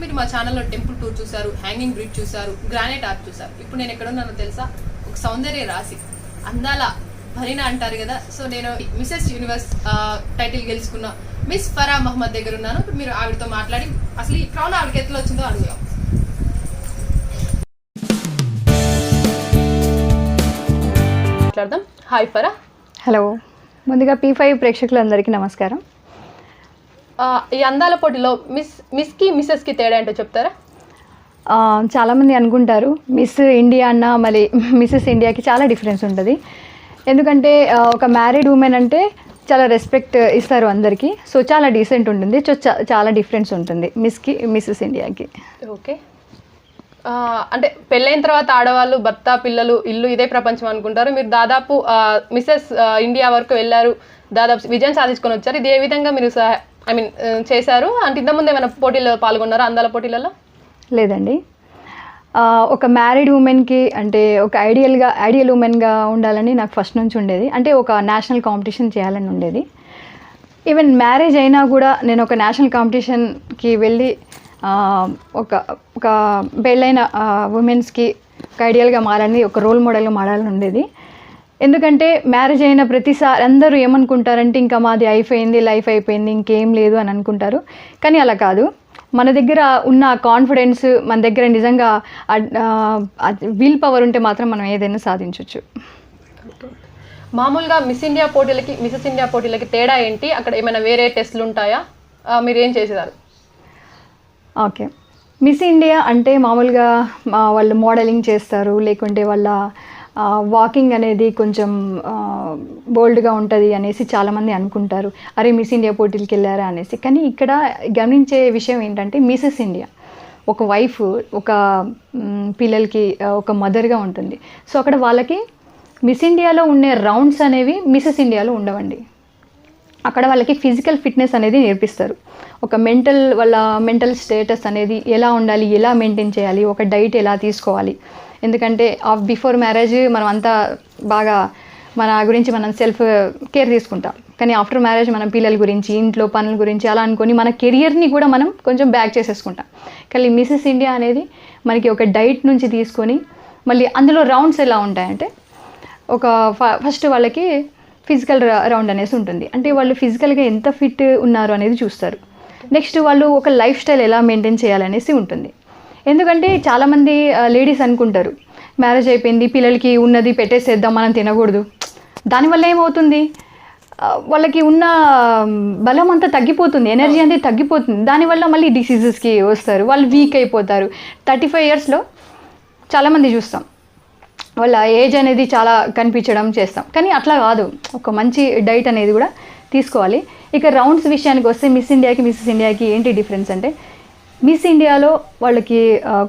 మీరు మా ఛానల్లో టెంపుల్ టూర్ చూసారు, హ్యాంగింగ్ బ్రిడ్జ్ చూసారు, గ్రానైట్ ఆర్ట్ చూసారు. ఇప్పుడు నేను ఎక్కడ ఉన్నానో తెలుసా? ఒక సౌందర్య రాశి, అందాల భరీనా అంటారు కదా. సో నేను మిసెస్ యూనివర్స్ టైటిల్ గెలుచుకున్న మిస్ ఫరా మహమ్మద్ దగ్గర ఉన్నాను. మీరు ఆవిడతో మాట్లాడి అసలు ఈ క్రౌన్ ఆవిడకి ఎట్లా వచ్చిందో అడుగుదాం. మాట్లాడదాం. హాయ్ ఫరా. హలో. ముందుగా P5 ప్రేక్షకులందరికీ నమస్కారం. ఈ అందాల పోటీలో మిస్కి మిస్సెస్కి తేడా ఏంటో చెప్తారా? చాలామంది అనుకుంటారు మిస్ ఇండియా అన్న మళ్ళీ మిస్సెస్ ఇండియాకి చాలా డిఫరెన్స్ ఉంటుంది. ఎందుకంటే ఒక మ్యారీడ్ ఉమెన్ అంటే చాలా రెస్పెక్ట్ ఇస్తారు అందరికీ. సో చాలా డీసెంట్ ఉంటుంది. సో చాలా డిఫరెన్స్ ఉంటుంది మిస్కి మిస్సెస్ ఇండియాకి. ఓకే. అంటే పెళ్ళైన తర్వాత ఆడవాళ్ళు భర్త పిల్లలు ఇల్లు ఇదే ప్రపంచం అనుకుంటారు. మీరు దాదాపు మిస్సెస్ ఇండియా వరకు వెళ్ళారు, దాదాపు విజయం సాధించుకొని వచ్చారు. ఇది ఏ విధంగా మీరు చేశారు? అంటే ఇంతకుముందు ఏమైనా పోటీల్లో పాల్గొన్నారా, అందాల పోటీలలో? లేదండి. ఒక మ్యారీడ్ ఉమెన్కి అంటే ఒక ఐడియల్ ఉమెన్గా ఉండాలని నాకు ఫస్ట్ నుంచి ఉండేది. అంటే ఒక నేషనల్ కాంపిటీషన్ చేయాలని ఉండేది. ఈవెన్ మ్యారేజ్ అయినా కూడా నేను ఒక నేషనల్ కాంపిటీషన్కి వెళ్ళి ఒక పెళ్ళైన ఉమెన్స్కి ఒక ఐడియల్గా మారాలని, ఒక రోల్ మోడల్గా మారాలని ఉండేది. ఎందుకంటే మ్యారేజ్ అయిన ప్రతిసారి అందరూ ఏమనుకుంటారంటే ఇంకా మాది అయిపోయింది, లైఫ్ అయిపోయింది, ఇంకేం లేదు అని అనుకుంటారు. కానీ అలా కాదు. మన దగ్గర ఉన్న కాన్ఫిడెన్స్, మన దగ్గర నిజంగా విల్ పవర్ ఉంటే మాత్రం మనం ఏదైనా సాధించవచ్చు. మామూలుగా మిస్ ఇండియా పోటీలకి మిసెస్ ఇండియా పోటీలకి తేడా ఏంటి? అక్కడ ఏమైనా వేరే టెస్టులు ఉంటాయా? మీరు ఏం చేసేదారు? ఓకే. మిస్ ఇండియా అంటే మామూలుగా వాళ్ళు మోడలింగ్ చేస్తారు, లేకుంటే వాళ్ళ వాకింగ్ అనేది కొంచెం బోల్డ్గా ఉంటుంది అనేసి చాలామంది అనుకుంటారు. అరే మిస్ ఇండియా పోటీలకు వెళ్ళారా అనేసి. కానీ ఇక్కడ గమనించే విషయం ఏంటంటే మిసెస్ ఇండియా ఒక వైఫ్, ఒక పిల్లలకి ఒక మదర్గా ఉంటుంది. సో అక్కడ వాళ్ళకి మిస్ ఇండియాలో ఉండే రౌండ్స్ అనేవి మిసెస్ ఇండియాలో ఉండవండి. అక్కడ వాళ్ళకి ఫిజికల్ ఫిట్నెస్ అనేది నేర్పిస్తారు. ఒక వాళ్ళ మెంటల్ స్టేటస్ అనేది ఎలా ఉండాలి, ఎలా మెయింటైన్ చేయాలి, ఒక డైట్ ఎలా తీసుకోవాలి. ఎందుకంటే బిఫోర్ మ్యారేజ్ మనం అంతా బాగా మన గురించి మనం సెల్ఫ్ కేర్ తీసుకుంటాం. కానీ ఆఫ్టర్ మ్యారేజ్ మనం పిల్లల గురించి, ఇంట్లో పనుల గురించి అలా అనుకొని మన కెరియర్ని కూడా మనం కొంచెం బ్యాక్ చేసేసుకుంటాం. కానీ మిసెస్ ఇండియా అనేది మనకి ఒక డైట్ నుంచి తీసుకొని మళ్ళీ అందులో రౌండ్స్ ఎలా ఉంటాయంటే ఒక ఫస్ట్ వాళ్ళకి ఫిజికల్ రౌండ్ అనేసి ఉంటుంది. అంటే వాళ్ళు ఫిజికల్గా ఎంత ఫిట్ ఉన్నారు అనేది చూస్తారు. నెక్స్ట్ వాళ్ళు ఒక లైఫ్ స్టైల్ ఎలా మెయింటైన్ చేయాలనేసి ఉంటుంది. ఎందుకంటే చాలామంది లేడీస్ అనుకుంటారు మ్యారేజ్ అయిపోయింది, పిల్లలకి ఉన్నది పెట్టేసేద్దాం, మనం తినకూడదు. దానివల్ల ఏమవుతుంది, వాళ్ళకి ఉన్న బలం అంతా తగ్గిపోతుంది, ఎనర్జీ అనేది తగ్గిపోతుంది. దానివల్ల మళ్ళీ డిసీజెస్కి వస్తారు, వాళ్ళు వీక్ అయిపోతారు. 35 ఇయర్స్లో చాలామంది చూస్తాం వాళ్ళ ఏజ్ అనేది చాలా కనిపించడం చేస్తాం. కానీ అట్లా కాదు, ఒక మంచి డైట్ అనేది కూడా తీసుకోవాలి. ఇక రౌండ్స్ విషయానికి వస్తే మిస్ ఇండియాకి మిస్సెస్ ఇండియాకి ఏంటి డిఫరెన్స్ అంటే మిస్ ఇండియాలో వాళ్ళకి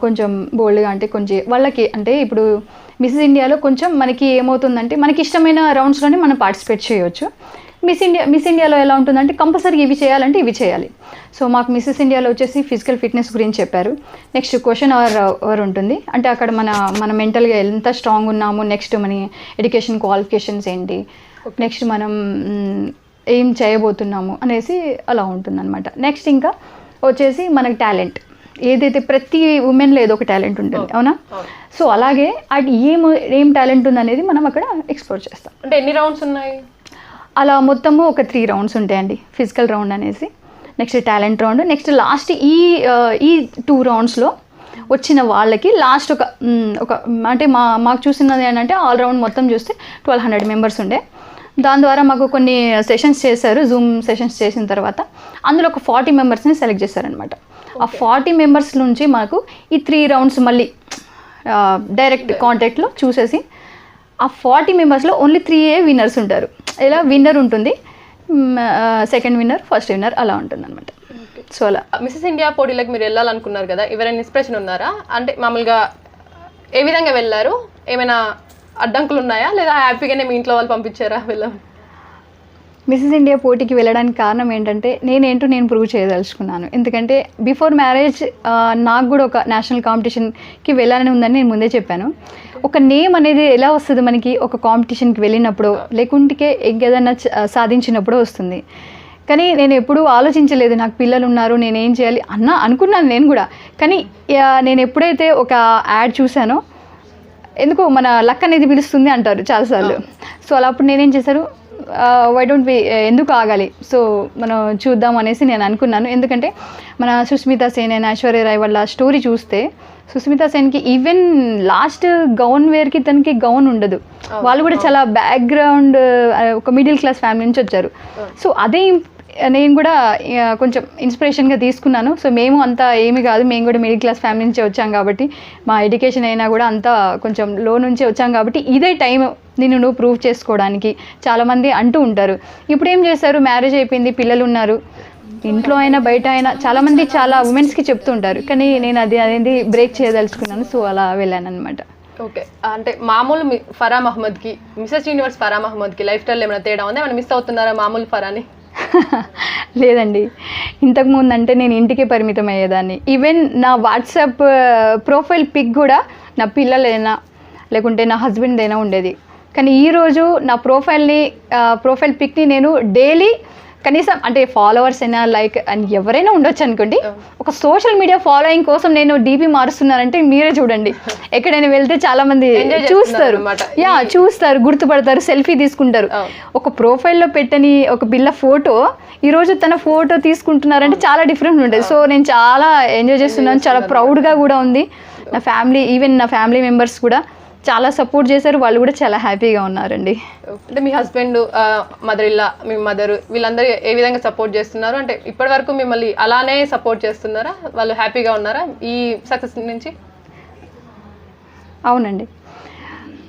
కొంచెం బోల్డ్గా అంటే కొంచెం వాళ్ళకి అంటే ఇప్పుడు మిస్సెస్ ఇండియాలో కొంచెం మనకి ఏమవుతుందంటే మనకి ఇష్టమైన రౌండ్స్లోనే మనం పార్టిసిపేట్ చేయవచ్చు. మిస్ ఇండియాలో ఎలా ఉంటుందంటే కంపల్సరీ ఇవి చేయాలంటే ఇవి చేయాలి. సో మాకు మిస్సెస్ ఇండియాలో వచ్చేసి ఫిజికల్ ఫిట్నెస్ గురించి చెప్పారు. నెక్స్ట్ క్వశ్చన్ అవర్ ఉంటుంది. అంటే అక్కడ మన మెంటల్గా ఎంత స్ట్రాంగ్ ఉన్నాము, నెక్స్ట్ మన ఎడ్యుకేషన్ క్వాలిఫికేషన్స్ ఏంటి, నెక్స్ట్ మనం ఏం చేయబోతున్నాము అనేసి అలా ఉంటుందన్నమాట. నెక్స్ట్ ఇంకా వచ్చేసి మనకి టాలెంట్, ఏదైతే ప్రతి ఉమెన్లో ఏదో ఒక టాలెంట్ ఉంటుంది, అవునా? సో అలాగే అది ఏం టాలెంట్ ఉంది అనేది మనం అక్కడ ఎక్స్ప్లోర్ చేస్తాం. అంటే ఎన్ని రౌండ్స్ ఉన్నాయి? అలా మొత్తము ఒక 3 రౌండ్స్ ఉంటాయండి. ఫిజికల్ రౌండ్ అనేసి, next talent round, next last ఈ 2 రౌండ్స్లో వచ్చిన వాళ్ళకి లాస్ట్ ఒక అంటే మాకు చూసినది ఏంటంటే ఆల్ రౌండ్ మొత్తం చూస్తే 1200 మెంబర్స్ ఉండే. దాని ద్వారా మాకు కొన్ని సెషన్స్ చేశారు, జూమ్ సెషన్స్ చేసిన తర్వాత అందులో ఒక 40 మెంబర్స్ని సెలెక్ట్ చేశారనమాట. ఆ 40 మెంబర్స్ నుంచి మాకు ఈ 3 రౌండ్స్ మళ్ళీ డైరెక్ట్ కాంటాక్ట్లో చూసేసి ఆ 40 మెంబర్స్లో ఓన్లీ 3 విన్నర్స్ ఉంటారు. ఇలా విన్నర్ ఉంటుంది, సెకండ్ విన్నర్, ఫస్ట్ విన్నర్ అలా ఉంటుంది అనమాట. సో అలా మిసెస్ ఇండియా పోటీలకు మీరు వెళ్ళాలనుకున్నారు కదా, ఎవరైనా ఇన్స్పిరేషన్ ఉన్నారా? అంటే మామూలుగా ఏ విధంగా వెళ్ళారు? ఏమైనా అడ్డంకులు ఉన్నాయా, లేదా హ్యాపీగానే మీ ఇంట్లో వాళ్ళు పంపించారా వెళ్ళాం? మిసెస్ ఇండియా పోటీకి వెళ్ళడానికి కారణం ఏంటంటే నేను ప్రూవ్ చేయదలుచుకున్నాను. ఎందుకంటే బిఫోర్ మ్యారేజ్ నాకు కూడా ఒక నేషనల్ కాంపిటీషన్కి వెళ్ళాలని ఉందని నేను ముందే చెప్పాను. ఒక నేమ్ అనేది ఎలా వస్తుంది మనకి, ఒక కాంపిటీషన్కి వెళ్ళినప్పుడు లేకుంటే ఇంకేదైనా సాధించినప్పుడు వస్తుంది. కానీ నేను ఎప్పుడూ ఆలోచించలేదు నాకు పిల్లలు ఉన్నారు నేనేం చేయాలి అనుకున్నాను నేను కూడా. కానీ నేను ఎప్పుడైతే ఒక యాడ్ చూశానో, ఎందుకో మన లక్ అనేది పిలుస్తుంది అంటారు చాలాసార్లు. సో అలా అప్పుడు నేనేం చేశాను, వై డోంట్ బి, ఎందుకు ఆగాలి, సో మనం చూద్దాం అనేసి నేను అనుకున్నాను. ఎందుకంటే మన సుస్మితా సేన్ అండ్ ఐశ్వర్య రాయ్ వాళ్ళ స్టోరీ చూస్తే, సుస్మితా సేన్కి ఈవెన్ లాస్ట్ గౌన్ వేర్కి తనకి గౌన్ ఉండదు. వాళ్ళు కూడా చాలా బ్యాక్గ్రౌండ్, ఒక మిడిల్ క్లాస్ ఫ్యామిలీ నుంచి వచ్చారు. సో అదే నేను కూడా కొంచెం ఇన్స్పిరేషన్గా తీసుకున్నాను. సో మేము అంతా ఏమి కాదు, మేము కూడా మిడిల్ క్లాస్ ఫ్యామిలీ నుంచి వచ్చాం కాబట్టి, మా ఎడ్యుకేషన్ అయినా కూడా అంతా కొంచెం లో నుంచి వచ్చాం కాబట్టి ఇదే టైం నువ్వు ప్రూవ్ చేసుకోవడానికి. చాలామంది అంటూ ఉంటారు, ఇప్పుడు ఏం చేశారు, మ్యారేజ్ అయిపోయింది, పిల్లలు ఉన్నారు, ఇంట్లో అయినా బయట అయినా చాలామంది చాలా ఉమెన్స్కి చెప్తూ ఉంటారు. కానీ నేను అనేది బ్రేక్ చేయదలుచుకున్నాను. సో అలా వెళ్ళాను అనమాట. ఓకే, అంటే మామూలు ఫరా మహమ్మద్కి, మిసెస్ యూనివర్స్ ఫరా మహమ్మద్కి లైఫ్ స్టైల్ ఏమైనా తేడా ఉందా? ఏమైనా మిస్ అవుతున్నారా మామూలు ఫరాని? లేదండి, ఇంతకుముందు అంటే నేను ఇంటికే పరిమితం అయ్యేదాన్ని. ఈవెన్ నా వాట్సాప్ ప్రొఫైల్ పిక్ కూడా నా పిల్లలైనా లేకుంటే నా హస్బెండ్ అయినా ఉండేది. కానీ ఈరోజు నా ప్రొఫైల్ పిక్ని నేను డైలీ కనీసం, అంటే ఫాలోవర్స్ అయినా లైక్ అని ఎవరైనా ఉండొచ్చు అనుకోండి, ఒక సోషల్ మీడియా ఫాలోయింగ్ కోసం నేను డీపీ మారుస్తున్నానంటే మీరే చూడండి. ఎక్కడైనా వెళ్తే చాలా మంది చూస్తారు, గుర్తుపడతారు, సెల్ఫీ తీసుకుంటారు. ఒక ప్రొఫైల్లో పెట్టని ఒక పిల్ల ఫోటో ఈరోజు తన ఫోటో తీసుకుంటున్నారంటే చాలా డిఫరెంట్ ఉంటుంది. సో నేను చాలా ఎంజాయ్ చేస్తున్నాను, చాలా ప్రౌడ్గా కూడా ఉంది. నా ఫ్యామిలీ, ఈవెన్ నా ఫ్యామిలీ మెంబర్స్ కూడా చాలా సపోర్ట్ చేశారు, వాళ్ళు కూడా చాలా హ్యాపీగా ఉన్నారండి. అంటే మీ హస్బెండ్, మీ మదర్ వీళ్ళందరూ ఏ విధంగా సపోర్ట్ చేస్తున్నారు? అంటే ఇప్పటి వరకు మిమ్మల్ని అలానే సపోర్ట్ చేస్తున్నారా? వాళ్ళు హ్యాపీగా ఉన్నారా ఈ సక్సెస్ నుంచి? అవునండి,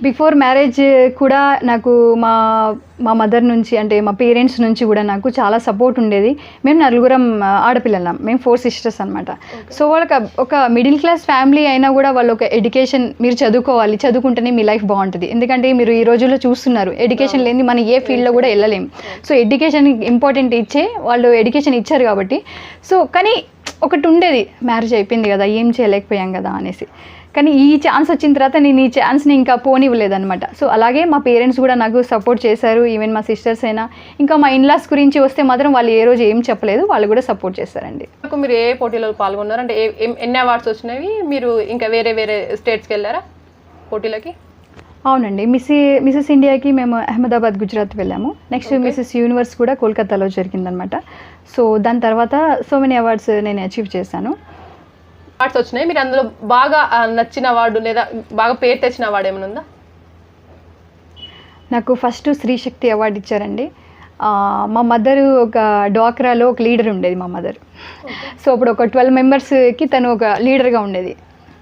బిఫోర్ మ్యారేజ్ కూడా నాకు మా మదర్ నుంచి, అంటే మా పేరెంట్స్ నుంచి కూడా నాకు చాలా సపోర్ట్ ఉండేది. మేము నలుగురం ఆడపిల్లలం, మేము 4 సిస్టర్స్ అనమాట. సో వాళ్ళకి ఒక మిడిల్ క్లాస్ ఫ్యామిలీ అయినా కూడా వాళ్ళు ఒక ఎడ్యుకేషన్, మీరు చదువుకోవాలి, చదువుకుంటేనే మీ లైఫ్ బాగుంటుంది. ఎందుకంటే మీరు ఈ రోజుల్లో చూస్తున్నారు, ఎడ్యుకేషన్ లేని మనం ఏ ఫీల్డ్లో కూడా వెళ్ళలేము. సో ఎడ్యుకేషన్ ఇంపార్టెంట్ ఇచ్చే వాళ్ళు ఎడ్యుకేషన్ ఇచ్చారు కాబట్టి. సో కానీ ఒకటి ఉండేది, మ్యారేజ్ అయిపోయింది కదా, ఏం చేయలేకపోయాం కదా అనేసి. కానీ ఈ ఛాన్స్ వచ్చిన తర్వాత నేను ఈ ఛాన్స్ని ఇంకా పోనివ్వలేదన్నమాట. సో అలాగే మా పేరెంట్స్ కూడా నాకు సపోర్ట్ చేశారు. ఈవెన్ మా సిస్టర్స్ అయినా, ఇంకా మా ఇన్లాస్ గురించి వస్తే మాత్రం వాళ్ళు ఏ రోజు ఏం చెప్పలేదు, వాళ్ళు కూడా సపోర్ట్ చేస్తారండి. మీరు ఏ పోటీలో పాల్గొన్నారు? అంటే ఎన్ని అవార్డ్స్ వచ్చినవి? మీరు ఇంకా వేరే స్టేట్స్కి వెళ్ళారా పోటీలకి? అవునండి, మిసెస్ ఇండియాకి మేము అహ్మదాబాద్, గుజరాత్ వెళ్ళాము. నెక్స్ట్ మిసెస్ యూనివర్స్ కూడా కోల్కతాలో జరిగిందనమాట. సో దాని తర్వాత సో మెనీ అవార్డ్స్ నేను అచీవ్ చేశాను. అవార్డ్స్ వచ్చినాయి, మీరు అందులో బాగా నచ్చిన అవార్డు లేదా బాగా పేరు తెచ్చిన అవార్డు ఏమైనా ఉందా? నాకు ఫస్ట్ స్త్రీ శక్తి అవార్డు ఇచ్చారండి. మా మదర్ ఒక డ్వాక్రాలో ఒక లీడర్ ఉండేది మా మదర్. సో అప్పుడు ఒక 12 మెంబర్స్కి తను ఒక లీడర్గా ఉండేది.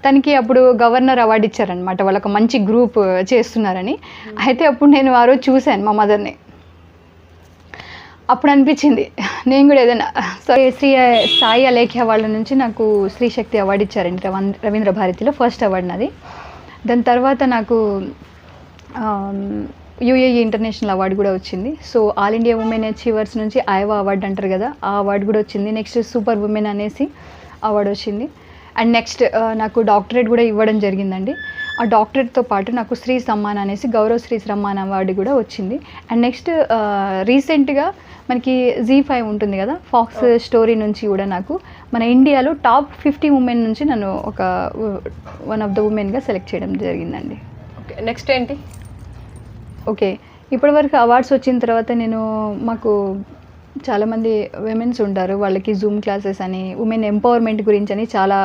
తనకి అప్పుడు గవర్నర్ అవార్డు ఇచ్చారనమాట, వాళ్ళు ఒక మంచి గ్రూప్ చేస్తున్నారని. అయితే అప్పుడు నేను ఆ రోజు చూశాను మా మదర్ని. అప్పుడు అనిపించింది నేను కూడా ఏదైనా. శ్రీ సాయి అలేఖ్య వాళ్ళ నుంచి నాకు స్త్రీ శక్తి అవార్డు ఇచ్చారండి, రవీంద్ర భారతిలో ఫస్ట్ అవార్డు నాది. దాని తర్వాత నాకు యూఏఈ ఇంటర్నేషనల్ అవార్డు కూడా వచ్చింది. So all India women achievers నుంచి ఐవా అవార్డు అంటారు కదా, ఆ అవార్డు కూడా వచ్చింది. నెక్స్ట్ సూపర్ ఉమెన్ అనేసి అవార్డు వచ్చింది. అండ్ నెక్స్ట్ నాకు డాక్టరేట్ కూడా ఇవ్వడం జరిగిందండి. ఆ డాక్టరేట్తో పాటు నాకు శ్రీ సమ్మాన్ అనేసి గౌరవ్ శ్రీ సమ్మాన్ అవార్డు కూడా వచ్చింది. అండ్ నెక్స్ట్ రీసెంట్గా మనకి Z5 ఉంటుంది కదా, ఫాక్స్ స్టోరీ నుంచి కూడా నాకు మన ఇండియాలో టాప్ 50 ఉమెన్ నుంచి నన్ను ఒక వన్ ఆఫ్ ద ఉమెన్గా సెలెక్ట్ చేయడం జరిగిందండి. ఓకే, నెక్స్ట్ ఏంటి? ఓకే, ఇప్పటివరకు అవార్డ్స్ వచ్చిన తర్వాత మాకు చాలామంది విమెన్స్ ఉంటారు, వాళ్ళకి జూమ్ క్లాసెస్ అని, ఉమెన్ ఎంపవర్మెంట్ గురించి అని చాలా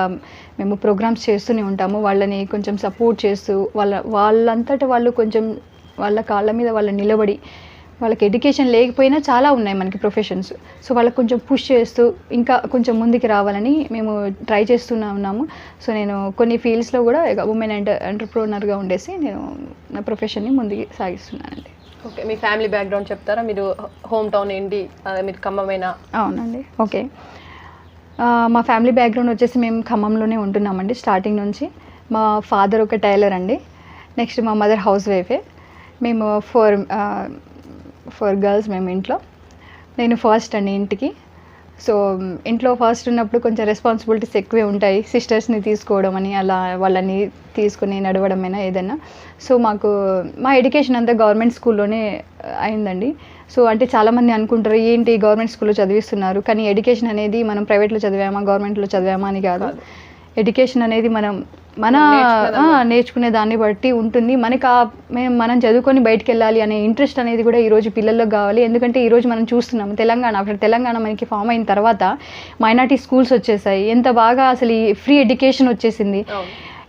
మేము ప్రోగ్రామ్స్ చేస్తూనే ఉంటాము. వాళ్ళని కొంచెం సపోర్ట్ చేస్తూ వాళ్ళంతటా వాళ్ళు కొంచెం వాళ్ళ కాళ్ళ మీద వాళ్ళు నిలబడి, వాళ్ళకి ఎడ్యుకేషన్ లేకపోయినా చాలా ఉన్నాయి మనకి ప్రొఫెషన్స్. సో వాళ్ళకి కొంచెం పుష్ చేస్తూ ఇంకా కొంచెం ముందుకు రావాలని మేము ట్రై చేస్తూనే ఉన్నాము. సో నేను కొన్ని ఫీల్డ్స్లో కూడా ఉమెన్ ఎంటర్ప్రెన్యూర్గా ఉండేసి నేను నా ప్రొఫెషన్ని ముందుకు సాగిస్తున్నానండి. ఓకే, మీ ఫ్యామిలీ బ్యాక్గ్రౌండ్ చెప్తారా? మీరు హోమ్ టౌన్ ఏంటి, మీరు ఖమ్మమేనా? అవునండి, ఓకే. మా ఫ్యామిలీ బ్యాక్గ్రౌండ్ వచ్చేసి మేము ఖమ్మంలోనే ఉంటున్నామండి స్టార్టింగ్ నుంచి. మా ఫాదర్ ఒక టైలర్ అండి. నెక్స్ట్ మా మదర్ హౌస్ వైఫే. మేము ఫోర్ గర్ల్స్ మేము ఇంట్లో. నేను ఫస్ట్ అండి ఇంటికి. సో ఇంట్లో ఫస్ట్ ఉన్నప్పుడు కొంచెం రెస్పాన్సిబిలిటీస్ ఎక్కువే ఉంటాయి, సిస్టర్స్ని తీసుకోవడం అని, అలా వాళ్ళని తీసుకుని నడవడమైనా ఏదైనా. సో మాకు మా ఎడ్యుకేషన్ అంతా గవర్నమెంట్ స్కూల్లోనే అయిందండి. సో అంటే చాలామంది అనుకుంటారు ఏంటి గవర్నమెంట్ స్కూల్లో చదివిస్తున్నారు, కానీ ఎడ్యుకేషన్ అనేది మనం ప్రైవేట్లో చదివామా గవర్నమెంట్లో చదివామా అని కాదు. ఎడ్యుకేషన్ అనేది మన నేర్చుకునే దాన్ని బట్టి ఉంటుంది. మనం చదువుకొని బయటకు వెళ్ళాలి అనే ఇంట్రెస్ట్ అనేది కూడా ఈరోజు పిల్లలకు కావాలి. ఎందుకంటే ఈరోజు మనం చూస్తున్నాము తెలంగాణ మనకి ఫామ్ అయిన తర్వాత మైనారిటీ స్కూల్స్ వచ్చేసాయి. ఎంత బాగా అసలు ఈ ఫ్రీ ఎడ్యుకేషన్ వచ్చేసింది.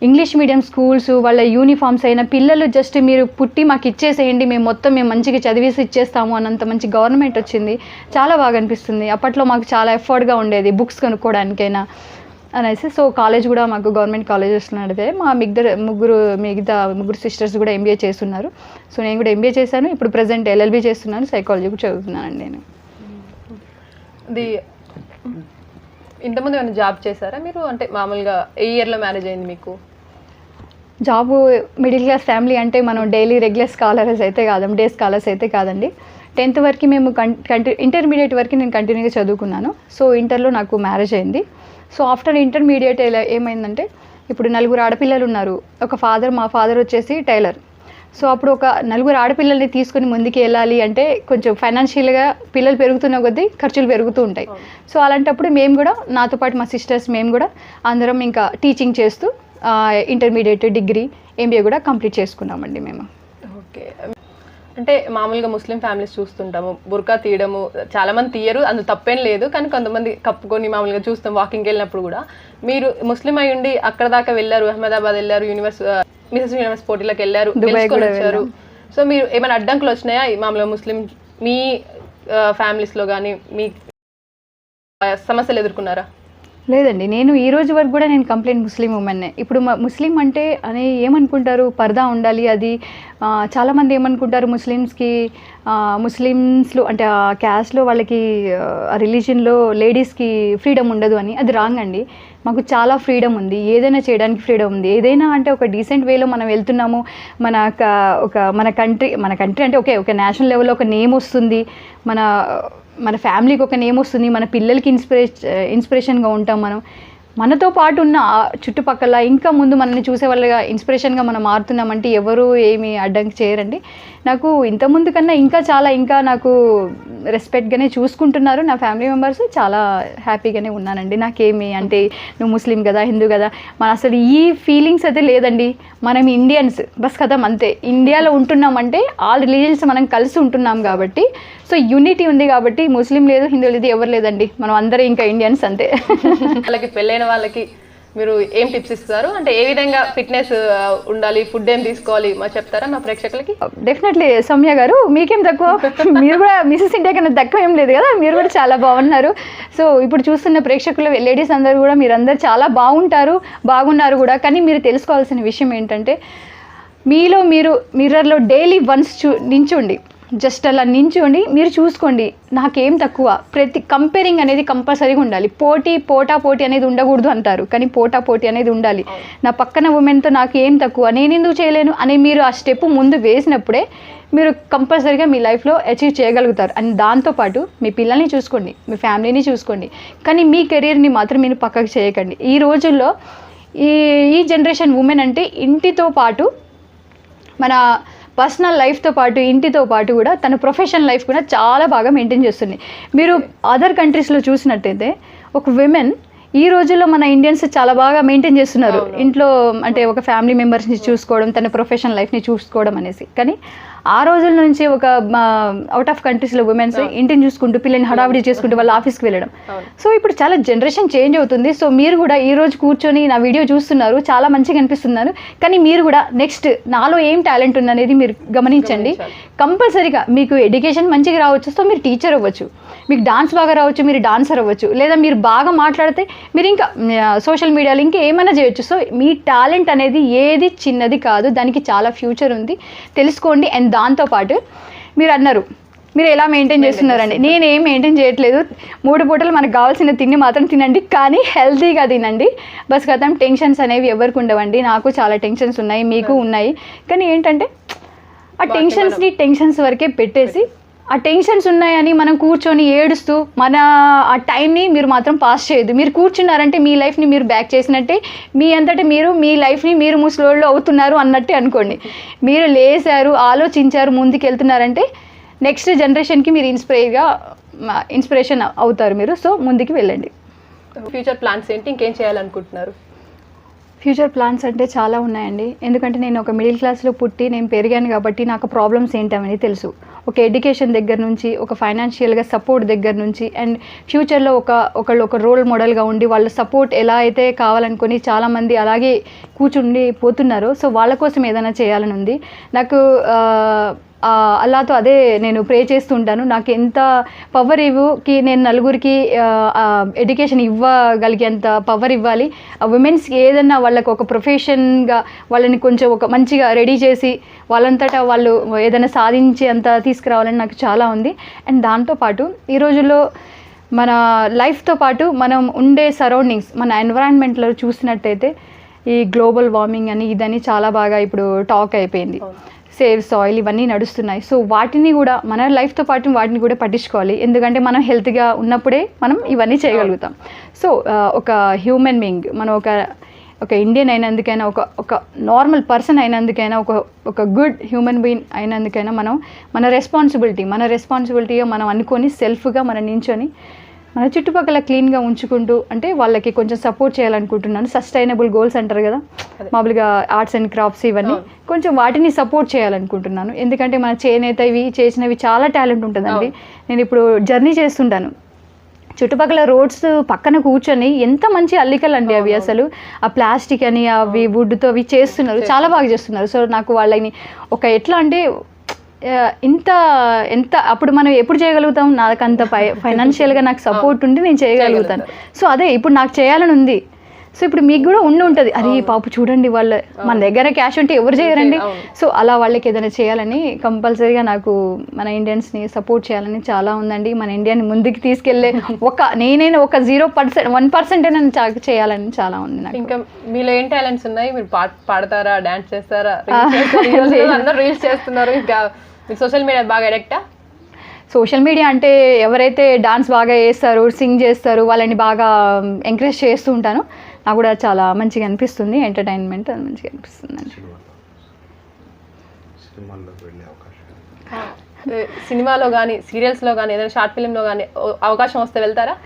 ఇంగ్లీష్ మీడియం స్కూల్స్ వాళ్ళ యూనిఫామ్స్ అయినా పిల్లలు జస్ట్ మీరు పుట్టి మాకు ఇచ్చేసేయండి, మేము మంచిగా చదివేసి ఇచ్చేస్తాము అన్నంత మంచి గవర్నమెంట్ వచ్చింది. చాలా బాగా అనిపిస్తుంది. అప్పట్లో మాకు చాలా ఎఫర్ట్గా ఉండేది బుక్స్ కొనుక్కోవడానికైనా అనేసి. సో కాలేజ్ కూడా మాకు గవర్నమెంట్ కాలేజెస్లో నడితే మా మిగతా ముగ్గురు సిస్టర్స్ కూడా ఎంబీఏ చేస్తున్నారు. సో నేను కూడా ఎంబీఏ చేశాను. ఇప్పుడు ప్రజెంట్ ఎల్ఎల్బీ చేస్తున్నాను, సైకాలజీ కూడా చదువుతున్నానండి నేను. ఇంతకుముందు ఏమైనా జాబ్ చేశారా మీరు? అంటే మామూలుగా ఏ ఇయర్లో మ్యారేజ్ అయింది మీకు? జాబ్ మిడిల్ క్లాస్ ఫ్యామిలీ అంటే మనం డైలీ రెగ్యులర్ స్కాలర్స్ అయితే కాదండి, డే స్కాలర్స్ అయితే కాదండి. 10th వరకు మేము ఇంటర్మీడియట్ వరకు నేను కంటిన్యూగా చదువుకున్నాను. సో ఇంటర్లో నాకు మ్యారేజ్ అయింది. సో ఆఫ్టర్ ఇంటర్మీడియట్ ఏమైందంటే ఇప్పుడు 4 ఆడపిల్లలు ఉన్నారు. మా ఫాదర్ వచ్చేసి టైలర్. సో అప్పుడు ఒక 4 ఆడపిల్లల్ని తీసుకుని ముందుకు వెళ్ళాలి అంటే కొంచెం ఫైనాన్షియల్గా పిల్లలు పెరుగుతున్న కొద్దీ ఖర్చులు పెరుగుతూ ఉంటాయి. సో అలాంటప్పుడు మేము కూడా నాతో పాటు మా సిస్టర్స్ మేము కూడా అందరం ఇంకా టీచింగ్ చేస్తూ ఇంటర్మీడియట్, డిగ్రీ, ఎంబీఏ కూడా కంప్లీట్ చేసుకున్నామండి మేము. ఓకే. అంటే మామూలుగా ముస్లిం ఫ్యామిలీస్ చూస్తుంటాము, బుర్కా తీయడము చాలామంది తీయరు, అందులో తప్పేం లేదు, కానీ కొంతమంది కప్పుకొని మామూలుగా చూస్తాం వాకింగ్కి వెళ్ళినప్పుడు కూడా. మీరు ముస్లిం అయి ఉండి అక్కడ దాకా వెళ్ళారు, అహ్మదాబాద్ వెళ్ళారు, మిసెస్ యూనివర్స్ పోటీలకు వెళ్ళారు, వచ్చారు. సో మీరు ఏమైనా అడ్డంకులు వచ్చినాయా మామూలుగా ముస్లిం మీ ఫ్యామిలీస్లో కానీ మీ సమస్యలు ఎదుర్కొన్నారా? లేదండి, నేను ఈ రోజు వరకు కూడా నేను కంప్లీట్ ముస్లిం ఉమెన్నే. ఇప్పుడు ముస్లిం అంటే అని ఏమనుకుంటారు, పర్దా ఉండాలి, అది చాలామంది ఏమనుకుంటారు ముస్లిమ్స్లో అంటే ఆ క్యాస్ట్లో వాళ్ళకి రిలీజన్లో లేడీస్కి ఫ్రీడమ్ ఉండదు అని. అది రాంగ్ అండి. మాకు చాలా ఫ్రీడమ్ ఉంది, ఏదైనా చేయడానికి ఫ్రీడమ్ ఉంది. ఏదైనా అంటే ఒక డీసెంట్ వేలో మనం వెళ్తున్నాము, మన కంట్రీ అంటే ఒక నేషనల్ లెవెల్లో ఒక నేమ్ వస్తుంది, మన ఫ్యామిలీకి ఒక నేమ్ వస్తుంది, మన పిల్లలకి ఇన్స్పిరేషన్గా ఉంటాం. మనతో పాటు ఉన్న చుట్టుపక్కల ఇంకా ముందు మనల్ని చూసే వాళ్ళగా ఇన్స్పిరేషన్గా మనం మారుతున్నామంటే ఎవరు ఏమి అడ్డంకి చేయరండి. నాకు ఇంతకుముందు కన్నా ఇంకా నాకు రెస్పెక్ట్గానే చూసుకుంటున్నారు నా ఫ్యామిలీ మెంబర్స్. చాలా హ్యాపీగానే ఉన్నానండి. నాకేమి అంటే నువ్వు ముస్లిం కదా, హిందూ కదా, మన అసలు ఈ ఫీలింగ్స్ అయితే లేదండి. మనం ఇండియన్స్ బస్ కదా, అంతే. ఇండియాలో ఉంటున్నామంటే ఆల్ రిలీజియన్స్ మనం కలిసి ఉంటున్నాం కాబట్టి, సో యూనిటీ ఉంది కాబట్టి ముస్లిం లేదు, హిందూ లేదు, ఎవరు లేదండి, మనం అందరం ఇంకా ఇండియన్స్ అంతే. వాళ్ళకి పెళ్ళైన వాళ్ళకి మీరు ఏం టిప్స్ ఇస్తారు? అంటే ఏ విధంగా ఫిట్నెస్ ఉండాలి, ఫుడ్ ఏం తీసుకోవాలి చెప్తారా మా ప్రేక్షకులకి? డెఫినెట్లీ సౌమ్య గారు, మీకేం తక్కువ, మీరు కూడా మిసెస్ ఇండియా కన్నా తక్కువ ఏం లేదు కదా, మీరు కూడా చాలా బాగున్నారు. సో ఇప్పుడు చూస్తున్న ప్రేక్షకులు లేడీస్ అందరూ కూడా మీరందరూ చాలా బాగున్నారు కూడా. కానీ మీరు తెలుసుకోవాల్సిన విషయం ఏంటంటే మీలో మీరు మిర్రర్లో డైలీ వన్స్ నించోండి, జస్ట్ అలా నించోండి, మీరు చూసుకోండి నాకేం తక్కువ. కంపేరింగ్ అనేది కంపల్సరీగా ఉండాలి. పోటీ అనేది ఉండకూడదు అంటారు, కానీ పోటీ అనేది ఉండాలి. నా పక్కన ఉమెన్తో నాకు ఏం తక్కువ, నేను ఎందుకు చేయలేను అని మీరు ఆ స్టెప్ ముందు వేసినప్పుడే మీరు కంపల్సరీగా మీ లైఫ్లో అచీవ్ చేయగలుగుతారు. అండ్ దాంతోపాటు మీ పిల్లల్ని చూసుకోండి, మీ ఫ్యామిలీని చూసుకోండి, కానీ మీ కెరీర్ని మాత్రం మీరు పక్కకు చేయకండి. ఈ రోజుల్లో ఈ జనరేషన్ ఉమెన్ అంటే ఇంటితో పాటు మన పర్సనల్ లైఫ్తో పాటు ఇంటితో పాటు కూడా తన ప్రొఫెషనల్ లైఫ్ కూడా చాలా బాగా మెయింటైన్ చేస్తుంది. మీరు అదర్ కంట్రీస్లో చూసినట్టయితే ఒక విమెన్ ఈ రోజుల్లో మన ఇండియన్స్ చాలా బాగా మెయింటైన్ చేస్తున్నారు ఇంట్లో, అంటే ఒక ఫ్యామిలీ మెంబర్స్ని చూసుకోవడం, తన ప్రొఫెషనల్ లైఫ్ని చూసుకోవడం అనేసి. కానీ ఆ రోజుల నుంచి ఒక అవుట్ ఆఫ్ కంట్రీస్లో ఉమెన్స్ ఇంటిని చూసుకుంటూ పిల్లల్ని హడావిడి చేసుకుంటూ వాళ్ళ ఆఫీస్కి వెళ్ళడం. సో ఇప్పుడు చాలా జనరేషన్ చేంజ్ అవుతుంది. సో మీరు కూడా ఈ రోజు కూర్చొని నా వీడియో చూస్తున్నారు, చాలా మంచిగా అనిపిస్తున్నారు, కానీ మీరు కూడా నెక్స్ట్ నాలో ఏం టాలెంట్ ఉందనేది మీరు గమనించండి. కంపల్సరీగా మీకు ఎడ్యుకేషన్ మంచిగా రావచ్చు, సో మీరు టీచర్ అవ్వచ్చు, మీకు డాన్స్ బాగా రావచ్చు, మీరు డాన్సర్ అవ్వచ్చు, లేదా మీరు బాగా మాట్లాడితే మీరు ఇంకా సోషల్ మీడియాలో ఇంకా ఏమైనా చేయొచ్చు. సో మీ టాలెంట్ అనేది ఏది చిన్నది కాదు, దానికి చాలా ఫ్యూచర్ ఉంది, తెలుసుకోండి. అండ్ దాంతోపాటు మీరు అన్నారు మీరు ఎలా మెయింటైన్ చేస్తున్నారండి, నేనేం మెయింటైన్ చేయట్లేదు. 3 పూటలు మనకు కావాల్సిన తిండి మాత్రం తినండి, కానీ హెల్తీగా తినండి. బస్ గతం టెన్షన్స్ అనేవి ఎవరికి ఉండవండి. నాకు చాలా టెన్షన్స్ ఉన్నాయి, మీకు ఉన్నాయి, కానీ ఏంటంటే ఆ టెన్షన్స్ వరకే పెట్టేసి ఆ టెన్షన్స్ ఉన్నాయని మనం కూర్చొని ఏడుస్తూ మన ఆ టైంని మీరు మాత్రం పాస్ చేయొద్దు. మీరు కూర్చున్నారంటే మీ లైఫ్ని మీరు బ్యాక్ చేసినట్టే, మీ అంతటా మీరు మీ లైఫ్ని మీరు ముసలోళ్ళు అవుతున్నారు అన్నట్టే అనుకోండి. మీరు లేసారు, ఆలోచించారు, ముందుకు వెళ్తున్నారంటే నెక్స్ట్ జనరేషన్కి మీరు ఇన్స్పిరేషన్ అవుతారు మీరు. సో ముందుకు వెళ్ళండి. ఫ్యూచర్ ప్లాన్స్ ఏంటి, ఇంకేం చేయాలనుకుంటున్నారు? ఫ్యూచర్ ప్లాన్స్ అంటే చాలా ఉన్నాయండి. ఎందుకంటే నేను ఒక మిడిల్ క్లాస్లో పుట్టి నేను పెరిగాను కాబట్టి నాకు ప్రాబ్లమ్స్ ఏంటనేది తెలుసు. ఒక ఎడ్యుకేషన్ దగ్గర నుంచి, ఒక ఫైనాన్షియల్గా సపోర్ట్ దగ్గర నుంచి, అండ్ ఫ్యూచర్లో ఒక రోల్ మోడల్గా ఉండి వాళ్ళ సపోర్ట్ ఎలా అయితే కావాలనుకొని చాలామంది అలాగే కూర్చుండి పోతున్నారో, సో వాళ్ళ కోసం ఏదైనా చేయాలని ఉంది నాకు. అల్లాతో అదే నేను ప్రే చేస్తుంటాను. నాకు ఎంత పవర్ ఇవ్వుకి నేను నలుగురికి ఎడ్యుకేషన్ ఇవ్వగలిగేంత పవర్ ఇవ్వాలి. ఉమెన్స్కి ఏదన్నా వాళ్ళకు ఒక ప్రొఫెషన్గా వాళ్ళని కొంచెం ఒక మంచిగా రెడీ చేసి వాళ్ళంతటా వాళ్ళు ఏదైనా సాధించి అంత తీసుకురావాలని నాకు చాలా ఉంది. అండ్ దాంతోపాటు ఈ రోజుల్లో మన లైఫ్తో పాటు మనం ఉండే సరౌండింగ్స్, మన ఎన్విరాన్మెంట్లో చూసినట్టయితే ఈ గ్లోబల్ వార్మింగ్ అని ఇదని చాలా బాగా ఇప్పుడు టాక్ అయిపోయింది. సేవ్ సాయిల్ ఇవన్నీ నడుస్తున్నాయి. సో వాటిని కూడా మన లైఫ్తో పాటు వాటిని కూడా పట్టించుకోవాలి. ఎందుకంటే మనం హెల్త్గా ఉన్నప్పుడే మనం ఇవన్నీ చేయగలుగుతాం. సో ఒక హ్యూమన్ బీయింగ్, మనం ఒక ఇండియన్ అయినందుకైనా, ఒక నార్మల్ పర్సన్ అయినందుకైనా, ఒక గుడ్ హ్యూమన్ బీయింగ్ అయినందుకైనా మన రెస్పాన్సిబిలిటీగా మనం అనుకొని సెల్ఫ్గా మనం నించొని మన చుట్టుపక్కల క్లీన్గా ఉంచుకుంటూ, అంటే వాళ్ళకి కొంచెం సపోర్ట్ చేయాలనుకుంటున్నాను. సస్టైనబుల్ గోల్స్ అంటారు కదా, మామూలుగా ఆర్ట్స్ అండ్ క్రాఫ్ట్స్ ఇవన్నీ కొంచెం వాటిని సపోర్ట్ చేయాలనుకుంటున్నాను. ఎందుకంటే మన చేనేత ఇవి చేసినవి చాలా టాలెంట్ ఉంటుందండి. నేను ఇప్పుడు జర్నీ చేస్తుంటాను, చుట్టుపక్కల రోడ్స్ పక్కన కూర్చొని ఎంత మంచి అల్లికలు అండి అవి. అసలు ఆ ప్లాస్టిక్ అని అవి వుడ్తో అవి చేస్తున్నారు, చాలా బాగా చేస్తున్నారు. సో నాకు వాళ్ళని ఎట్లా అంటే ఎంత అప్పుడు మనం ఎప్పుడు చేయగలుగుతాం, నాకు అంత ఫైనాన్షియల్గా నాకు సపోర్ట్ ఉండి నేను చేయగలుగుతాను. సో అదే ఇప్పుడు నాకు చేయాలని ఉంది. సో ఇప్పుడు మీకు కూడా ఉంటుంది, అరే పాపు చూడండి వాళ్ళ మన దగ్గర క్యాష్ ఉంటే ఎవరు చేయరండి. సో అలా వాళ్ళకి ఏదైనా చేయాలని కంపల్సరీగా నాకు మన ఇండియన్స్ని సపోర్ట్ చేయాలని చాలా ఉందండి. మన ఇండియాని ముందుకు తీసుకెళ్లే నేనైనా ఒక 0%, 1% అయినా చేయాలని చాలా ఉంది నాకు. ఇంకా మీలో ఏం టాలెంట్స్ ఉన్నాయి? మీరు పాడతారా, డాన్స్ చేస్తారా? అందరూ రీల్స్ చేస్తున్నారు. ఇంకా మీరు సోషల్ మీడియా బాగా అడిక్టా? సోషల్ మీడియా అంటే ఎవరైతే డాన్స్ బాగా చేస్తారు, సింగ్ చేస్తారు, వాళ్ళని బాగా ఎంకరేజ్ చేస్తూ ఉంటాను. నాకు కూడా చాలా మంచిగా అనిపిస్తుంది, ఎంటర్టైన్మెంట్ మంచిగా అనిపిస్తుంది అండి. సినిమాలో కానీ సీరియల్స్లో కానీ ఏదైనా షార్ట్ ఫిల్మ్లో కానీ అవకాశం వస్తే వెళ్తారా?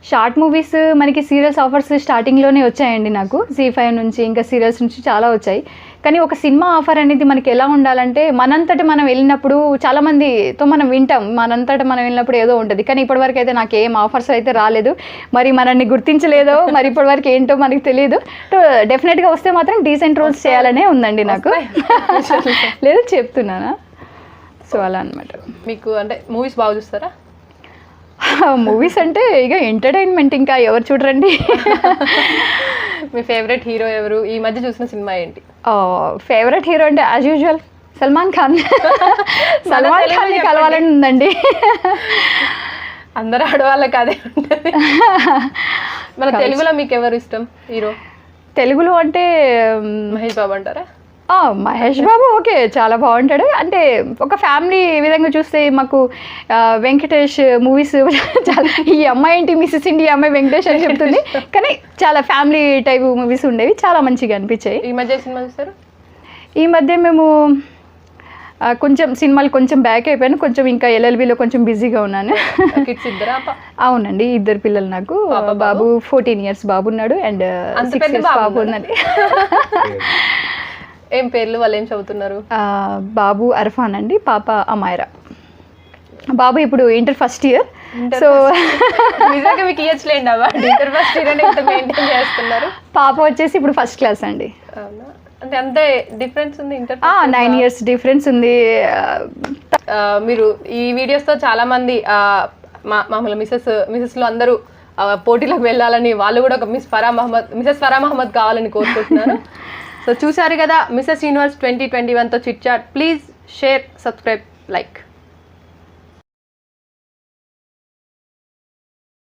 షార్ట్ మూవీస్ మనకి సీరియల్స్ ఆఫర్స్ స్టార్టింగ్లోనే వచ్చాయండి నాకు. Z5 నుంచి ఇంకా సీరియల్స్ నుంచి చాలా వచ్చాయి. కానీ ఒక సినిమా ఆఫర్ అనేది మనకి ఎలా ఉండాలంటే, మనంతట మనం వెళ్ళినప్పుడు చాలామందితో మనం వింటాం, మనంతట మనం వెళ్ళినప్పుడు ఏదో ఉంటుంది. కానీ ఇప్పటివరకు అయితే నాకు ఏం ఆఫర్స్ అయితే రాలేదు. మరి మనల్ని గుర్తించలేదో మరి ఇప్పటివరకు ఏంటో మనకి తెలియదు. డెఫినెట్గా వస్తే మాత్రం డీసెంట్ రోల్స్ చేయాలనే ఉందండి నాకు. లేదు చెప్తున్నానా. సో అలా అనమాట. మీకు అంటే మూవీస్ బాగా చూస్తారా? మూవీస్ అంటే ఇక ఎంటర్టైన్మెంట్, ఇంకా ఎవరు చూడరండి. మీ ఫేవరెట్ హీరో ఎవరు? ఈ మధ్య చూసిన సినిమా ఏంటి? ఫేవరెట్ హీరో అంటే యాజ్ యూజువల్ సల్మాన్ ఖాన్. సల్మాన్ ఖాన్ని కలవాలని ఉందండి. అందరూ ఆడవాళ్ళకి అదే ఉంటుంది. మన తెలుగులో మీకు ఎవరు ఇష్టం హీరో? తెలుగులో అంటే మహేష్ బాబు అంటారా? మహేష్ బాబు ఓకే, చాలా బాగుంటాడు. అంటే ఒక ఫ్యామిలీ విధంగా చూస్తే మాకు వెంకటేష్ మూవీస్ చాలా, ఈ అమ్మాయి ఏంటి మిస్సెస్ ఇండియా అమ్మాయి వెంకటేష్ అని చెప్తుంది, కానీ చాలా ఫ్యామిలీ టైప్ మూవీస్ ఉండేవి, చాలా మంచిగా అనిపించాయి. ఈ మధ్య సినిమా చూస్తారు? ఈ మధ్య మేము కొంచెం సినిమాలు కొంచెం బ్యాక్ అయిపోయాను, కొంచెం ఇంకా LLBలో కొంచెం బిజీగా ఉన్నాను. అవునండి, 2 పిల్లలు నాకు. బాబు 14 years బాబు ఉన్నాడు, అండ్ 6 years బాబు ఉందండి. ఏం పేర్లు? వాళ్ళు ఏం చదువుతున్నారు? బాబు అర్ఫాన్ అండి, పాప అమైరా. బాబు ఇప్పుడు ఇంటర్ ఫస్ట్ ఇయర్. సో నిజంగా మీకు ఇయర్స్లేండి అవార్డు, ఇంటర్ ఫస్ట్ ఇయర్ ఎంత మెయింటైన్ చేస్తున్నారు. పాప వచ్చేసి ఇప్పుడు ఫస్ట్ క్లాస్ అండి. అంటే అంతే డిఫరెన్స్ ఉంది? ఇంటర్ 9 years డిఫరెన్స్ ఉంది. మీరు ఈ వీడియోస్తో చాలామంది మామూలు మిసెస్లో అందరూ పోటీలకు వెళ్ళాలని, వాళ్ళు కూడా ఒక మిసెస్ ఫరా మహమ్మద్ కావాలని కోరుకుంటున్నారు. సో చూసారు కదా మిసెస్ యూనివర్స్ 2021తో chit chat. Please share, subscribe, like.